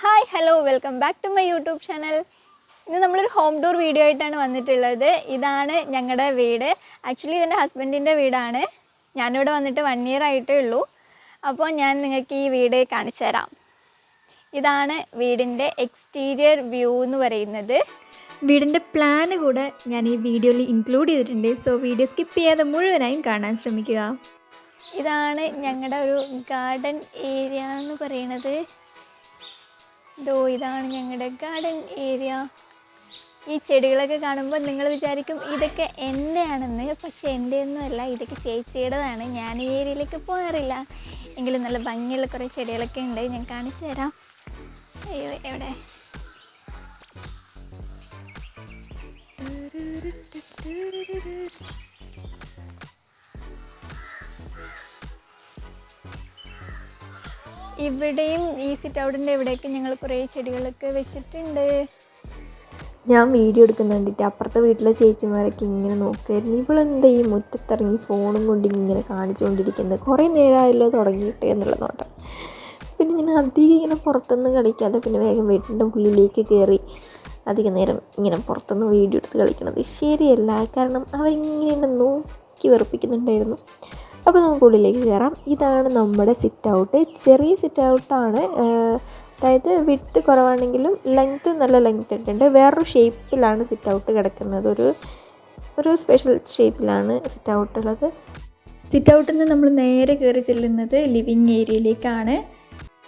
Hi hello welcome back to my YouTube channel. ഇന്ന് നമ്മളൊരു home tour video ആയിട്ടാണ് വന്നിട്ടുള്ളത്. ഇതാണ് ഞങ്ങളുടെ വീട്. ആക്ച്വലി ഇതെൻ്റെ ഹസ്ബൻഡിൻ്റെ വീടാണ്. ഞാനിവിടെ വന്നിട്ട് 1 ഇയർ ആയിട്ടേ ഉള്ളൂ. അപ്പോൾ ഞാൻ നിങ്ങൾക്ക് ഈ വീട് കാണിച്ചു തരാം. ഇതാണ് വീടിൻ്റെ എക്സ്റ്റീരിയർ വ്യൂ എന്ന് പറയുന്നത്. വീടിൻ്റെ പ്ലാന് കൂടെ ഞാൻ ഈ വീഡിയോയിൽ ഇൻക്ലൂഡ് ചെയ്തിട്ടുണ്ട്. സോ വീഡിയോ സ്കിപ്പ് ചെയ്യാതെ മുഴുവനായും കാണാൻ ശ്രമിക്കുക. ഇതാണ് ഞങ്ങളുടെ ഒരു ഗാർഡൻ ഏരിയ എന്ന് പറയുന്നത്. ഇതാണ് ഞങ്ങളുടെ ഗാർഡൻ ഏരിയ. ഈ ചെടികളൊക്കെ കാണുമ്പോൾ നിങ്ങൾ വിചാരിക്കും ഇതൊക്കെ എൻ്റെയാണെന്ന്. പക്ഷേ എൻ്റെയൊന്നുമല്ല, ഇതൊക്കെ ചേച്ചിയുടേതാണ്. ഞാൻ ഈ ഏരിയയിലേക്ക് പോകാറില്ല. എങ്കിലും നല്ല ഭംഗിയുള്ള കുറേ ചെടികളൊക്കെ ഉണ്ട്. ഞാൻ കാണിച്ചു തരാം. അയ്യോ, എവിടെ? ഇവിടെയും ഈ സിറ്റ് ഔട്ടിൻ്റെ ഇവിടെയൊക്കെ ഞങ്ങൾ കുറേ ചെടികളൊക്കെ വെച്ചിട്ടുണ്ട്. ഞാൻ വീഡിയോ എടുക്കുന്ന കണ്ടിട്ട് അപ്പുറത്തെ വീട്ടിലെ ചേച്ചിമാരൊക്കെ ഇങ്ങനെ നോക്കുമായിരുന്നു. ഇവളെന്താ ഈ മുറ്റത്തിറങ്ങി ഫോണും കൊണ്ട് ഇങ്ങനെ കാണിച്ചുകൊണ്ടിരിക്കുന്നത്, കുറേ നേരമായല്ലോ തുടങ്ങിയിട്ട് എന്നുള്ള നോട്ടം. പിന്നെ ഞാൻ അധികം ഇങ്ങനെ പുറത്തുനിന്ന് കളിക്കാതെ പിന്നെ വേഗം വീട്ടിൻ്റെ ഉള്ളിലേക്ക് കയറി അധികം നേരം ഇങ്ങനെ പുറത്തുനിന്ന് വീഡിയോ എടുത്ത് കളിക്കണത് ശരിയല്ല. കാരണം അവരിങ്ങനെ നോക്കി വെറുപ്പിക്കുന്നുണ്ടായിരുന്നു. അപ്പോൾ നമുക്ക് ഉള്ളിലേക്ക് കയറാം. ഇതാണ് നമ്മുടെ സിറ്റ് ഔട്ട്. ചെറിയ സിറ്റ് ഔട്ടാണ്, അതായത് വിഡ്ത്ത് കുറവാണെങ്കിലും ലെങ്ത്ത് നല്ല ലെങ്ത്ത് ഇട്ടുണ്ട്. വേറൊരു ഷേപ്പിലാണ് സിറ്റ് ഔട്ട് കിടക്കുന്നത്. ഒരു സ്പെഷ്യൽ ഷേപ്പിലാണ് സിറ്റ് ഔട്ട് ഉള്ളത്. സിറ്റ് ഔട്ടിൽ നിന്ന് നമ്മൾ നേരെ കയറി ചെല്ലുന്നത് ലിവിങ് ഏരിയയിലേക്കാണ്.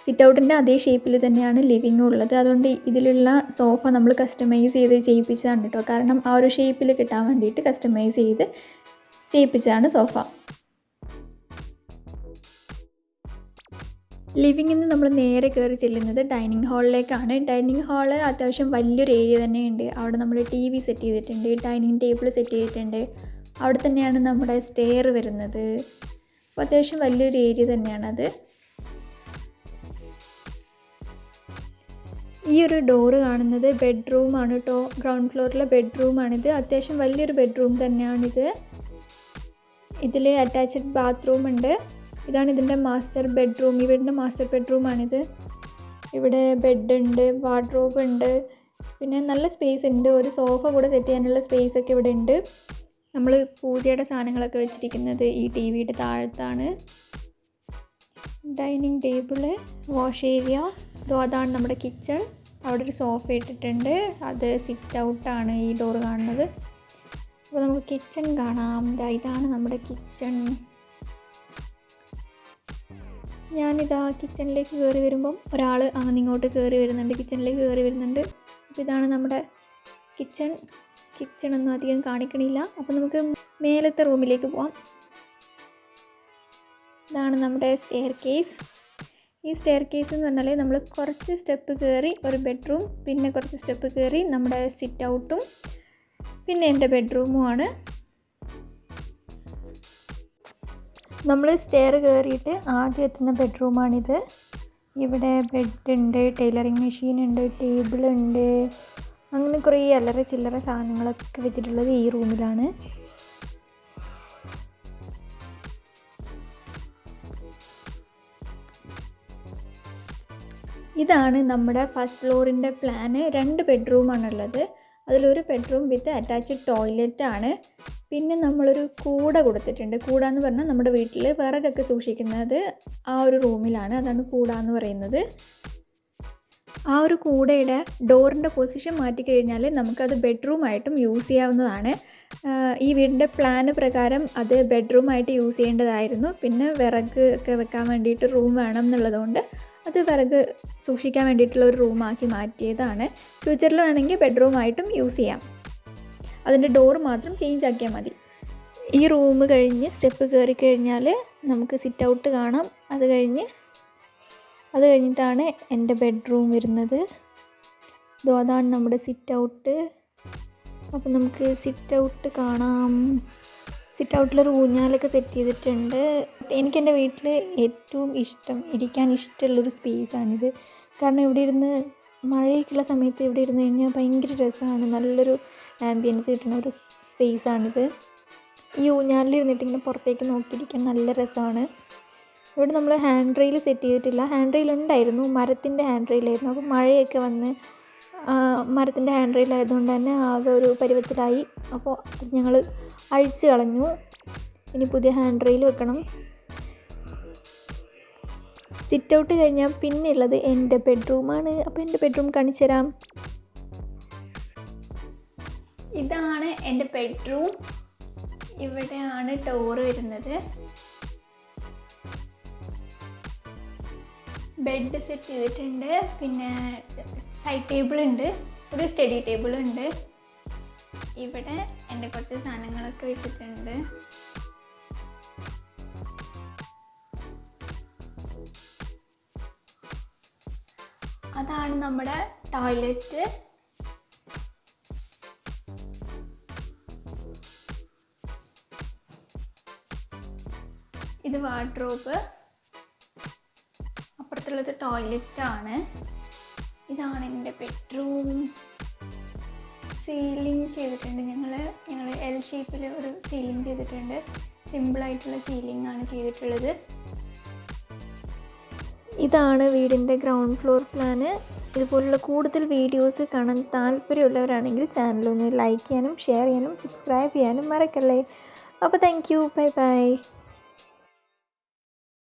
സിറ്റ് ഔട്ടിൻ്റെ അതേ ഷേപ്പിൽ തന്നെയാണ് ലിവിങ് ഉള്ളത്. അതുകൊണ്ട് ഇതിലുള്ള സോഫ നമ്മൾ കസ്റ്റമൈസ് ചെയ്ത് ചെയ്യിപ്പിച്ചതാണ് കേട്ടോ. കാരണം ആ ഒരു ഷേപ്പിൽ കിട്ടാൻ വേണ്ടിയിട്ട് കസ്റ്റമൈസ് ചെയ്ത് ചെയ്യിപ്പിച്ചതാണ് സോഫ. ലിവിങ്ങിൽ നിന്ന് നമ്മൾ നേരെ കയറി ചെല്ലുന്നത് ഡൈനിങ് ഹാളിലേക്കാണ്. ഡൈനിങ് ഹാള് അത്യാവശ്യം വലിയൊരു ഏരിയ തന്നെയുണ്ട്. അവിടെ നമ്മൾ TV സെറ്റ് ചെയ്തിട്ടുണ്ട്, ഡൈനിങ് ടേബിൾ സെറ്റ് ചെയ്തിട്ടുണ്ട്. അവിടെ തന്നെയാണ് നമ്മുടെ സ്റ്റെയർ വരുന്നത്. അപ്പോൾ അത്യാവശ്യം വലിയൊരു ഏരിയ തന്നെയാണത്. ഈ ഒരു ഡോറ് കാണുന്നത് ബെഡ്റൂമാണ് കേട്ടോ. ഗ്രൗണ്ട് ഫ്ലോറിലെ ബെഡ്റൂമാണിത്. അത്യാവശ്യം വലിയൊരു ബെഡ്റൂം തന്നെയാണിത്. ഇതിൽ അറ്റാച്ച്ഡ് ബാത്റൂം ഉണ്ട്. ഇതാണ് ഇതിൻ്റെ മാസ്റ്റർ ബെഡ്റൂം. ഈ വീടിൻ്റെ മാസ്റ്റർ ബെഡ്റൂമാണിത്. ഇവിടെ ബെഡ് ഉണ്ട്, വാർഡ്രോബ് ഉണ്ട്, പിന്നെ നല്ല സ്പേസ് ഉണ്ട്. ഒരു സോഫ കൂടെ സെറ്റ് ചെയ്യാനുള്ള സ്പേസൊക്കെ ഇവിടെ ഉണ്ട്. നമ്മൾ പൂജയുടെ സാധനങ്ങളൊക്കെ വെച്ചിരിക്കുന്നത് ഈ TVയുടെ താഴത്താണ്. ഡൈനിങ് ടേബിള്, വാഷ് ഏരിയ, അതാണ് നമ്മുടെ കിച്ചൺ. അവിടെ ഒരു സോഫ ഇട്ടിട്ടുണ്ട്. അത് സിറ്റ് ഔട്ടാണ് ഈ ഡോറ് കാണുന്നത്. അപ്പോൾ നമുക്ക് കിച്ചൺ കാണാം. ഇതാണ് നമ്മുടെ കിച്ചൺ. ഞാനിതാ കിച്ചണിലേക്ക് കയറി വരുമ്പം ഒരാൾ ഇങ്ങോട്ട് കയറി വരുന്നുണ്ട്, കിച്ചണിലേക്ക് കയറി വരുന്നുണ്ട്. അപ്പോൾ ഇതാണ് നമ്മുടെ കിച്ചണൊന്നും അധികം കാണിക്കണില്ല. അപ്പോൾ നമുക്ക് മേലത്തെ റൂമിലേക്ക് പോവാം. ഇതാണ് നമ്മുടെ സ്റ്റെയർ കേസ്. ഈ സ്റ്റെയർ കേസ് എന്ന് പറഞ്ഞാൽ നമ്മൾ കുറച്ച് സ്റ്റെപ്പ് കയറി ഒരു ബെഡ്റൂം, പിന്നെ കുറച്ച് സ്റ്റെപ്പ് കയറി നമ്മുടെ സിറ്റ് ഔട്ടും പിന്നെ എൻ്റെ ബെഡ്റൂമുമാണ്. നമ്മൾ സ്റ്റെയർ കയറിയിട്ട് ആദ്യം എത്തുന്ന ബെഡ്റൂമാണിത്. ഇവിടെ ബെഡുണ്ട്, ടൈലറിങ് മെഷീനുണ്ട്, ടേബിളുണ്ട്, അങ്ങനെ കുറേ അല്ലറ ചില്ലറ സാധനങ്ങളൊക്കെ വെച്ചിട്ടുള്ളത് ഈ റൂമിലാണ്. ഇതാണ് നമ്മുടെ ഫസ്റ്റ് ഫ്ലോറിൻ്റെ പ്ലാന്. 2 ബെഡ്റൂമാണുള്ളത്. അതിലൊരു ബെഡ്റൂം വിത്ത് അറ്റാച്ച്ഡ് ടോയ്ലറ്റാണ്. പിന്നെ നമ്മളൊരു കൂട കൊടുത്തിട്ടുണ്ട്. കൂട എന്ന് പറഞ്ഞാൽ നമ്മുടെ വീട്ടിൽ വിറകൊക്കെ സൂക്ഷിക്കുന്നത് ആ ഒരു റൂമിലാണ്. അതാണ് കൂട എന്ന് പറയുന്നത്. ആ ഒരു കൂടയുടെ ഡോറിൻ്റെ പൊസിഷൻ മാറ്റിക്കഴിഞ്ഞാൽ നമുക്കത് ബെഡ്റൂമായിട്ടും യൂസ് ചെയ്യാവുന്നതാണ്. ഈ വീടിൻ്റെ പ്ലാന് പ്രകാരം അത് ബെഡ്റൂമായിട്ട് യൂസ് ചെയ്യേണ്ടതായിരുന്നു. പിന്നെ വിറക് ഒക്കെ വെക്കാൻ വേണ്ടിയിട്ട് റൂം വേണം എന്നുള്ളതുകൊണ്ട് അത് വിറക് സൂക്ഷിക്കാൻ വേണ്ടിയിട്ടുള്ള ഒരു റൂമാക്കി മാറ്റിയതാണ്. ഫ്യൂച്ചറിൽ വേണമെങ്കിൽ ബെഡ്റൂമായിട്ടും യൂസ് ചെയ്യാം. അതിൻ്റെ ഡോറ് മാത്രം ചേഞ്ച് ആക്കിയാൽ മതി. ഈ റൂം കഴിഞ്ഞ് സ്റ്റെപ്പ് കയറി കഴിഞ്ഞാൽ നമുക്ക് സിറ്റ് ഔട്ട് കാണാം. അത് കഴിഞ്ഞിട്ടാണ് എൻ്റെ ബെഡ്റൂം വരുന്നത്. അതാണ് നമ്മുടെ സിറ്റ് ഔട്ട്. അപ്പോൾ നമുക്ക് സിറ്റ് ഔട്ട് കാണാം. സിറ്റ് ഔട്ടിലൊരു ഊഞ്ഞാലൊക്കെ സെറ്റ് ചെയ്തിട്ടുണ്ട്. എനിക്കെൻ്റെ വീട്ടിൽ ഏറ്റവും ഇരിക്കാൻ ഇഷ്ടമുള്ളൊരു സ്പേസാണിത്. കാരണം ഇവിടെ ഇരുന്ന് മഴയൊക്കെയുള്ള സമയത്ത് ഇവിടെ ഇരുന്ന് കഴിഞ്ഞാൽ ഭയങ്കര രസമാണ്. നല്ലൊരു ആംബിയൻസ് കിട്ടുന്ന ഒരു സ്പേസാണിത്. ഈ ഊഞ്ഞാലിൽ ഇരുന്നിട്ട് ഇങ്ങനെ പുറത്തേക്ക് നോക്കിയിരിക്കാൻ നല്ല രസമാണ്. ഇവിടെ നമ്മൾ ഹാൻഡ് റെയിൽ സെറ്റ് ചെയ്തിട്ടില്ല. ഹാൻഡ് റെയിൽ ഉണ്ടായിരുന്നു, മരത്തിൻ്റെ ഹാൻഡ് റെയിലായിരുന്നു. അപ്പോൾ മഴയൊക്കെ വന്ന് മരത്തിൻ്റെ ഹാൻഡ് റെയിൽ ആയതുകൊണ്ട് തന്നെ ആകെ ഒരു പരുവത്തിലായി. അപ്പോൾ അത് ഞങ്ങൾ അഴിച്ച് കളഞ്ഞു. ഇനി പുതിയ ഹാൻഡ് റെയിൽ വെക്കണം. സിറ്റ് ഔട്ട് കഴിഞ്ഞാൽ പിന്നെ ഉള്ളത് എൻ്റെ ബെഡ്റൂമാണ്. അപ്പോൾ എൻ്റെ ബെഡ്റൂം കാണിച്ചു തരാം. ഇതാണ് എൻ്റെ ബെഡ്റൂം. ഇവിടെയാണ് ഡോറ് വരുന്നത്. ബെഡ് സെറ്റ് ചെയ്തിട്ടുണ്ട്. പിന്നെ സൈഡ് ടേബിൾ ഉണ്ട്, ഒരു സ്റ്റഡി ടേബിൾ ഉണ്ട്. ഇവിടെ എൻ്റെ കുറച്ച് സാധനങ്ങളൊക്കെ വെച്ചിട്ടുണ്ട്. അതാണ് നമ്മുടെ ടോയ്ലറ്റ്. ഇത് വാർഡ്രോബ്. അപ്പുറത്തുള്ളത് ടോയ്ലറ്റാണ്. ഇതാണ് എൻ്റെ ബെഡ്റൂം. സീലിംഗ് ചെയ്തിട്ടുണ്ട്. ഞങ്ങൾ എൽ ഷേപ്പിൽ ഒരു സീലിംഗ് ചെയ്തിട്ടുണ്ട്. സിമ്പിളായിട്ടുള്ള സീലിംഗ് ആണ് ചെയ്തിട്ടുള്ളത്. ഇതാണ് വീടിൻ്റെ ഗ്രൗണ്ട് ഫ്ലോർ പ്ലാന്. ഇതുപോലുള്ള കൂടുതൽ വീഡിയോസ് കാണാൻ താല്പര്യമുള്ളവരാണെങ്കിൽ ചാനലൊന്ന് ലൈക്ക് ചെയ്യാനും ഷെയർ ചെയ്യാനും സബ്സ്ക്രൈബ് ചെയ്യാനും മറക്കല്ലേ. അപ്പോൾ താങ്ക് യു. Bye bye.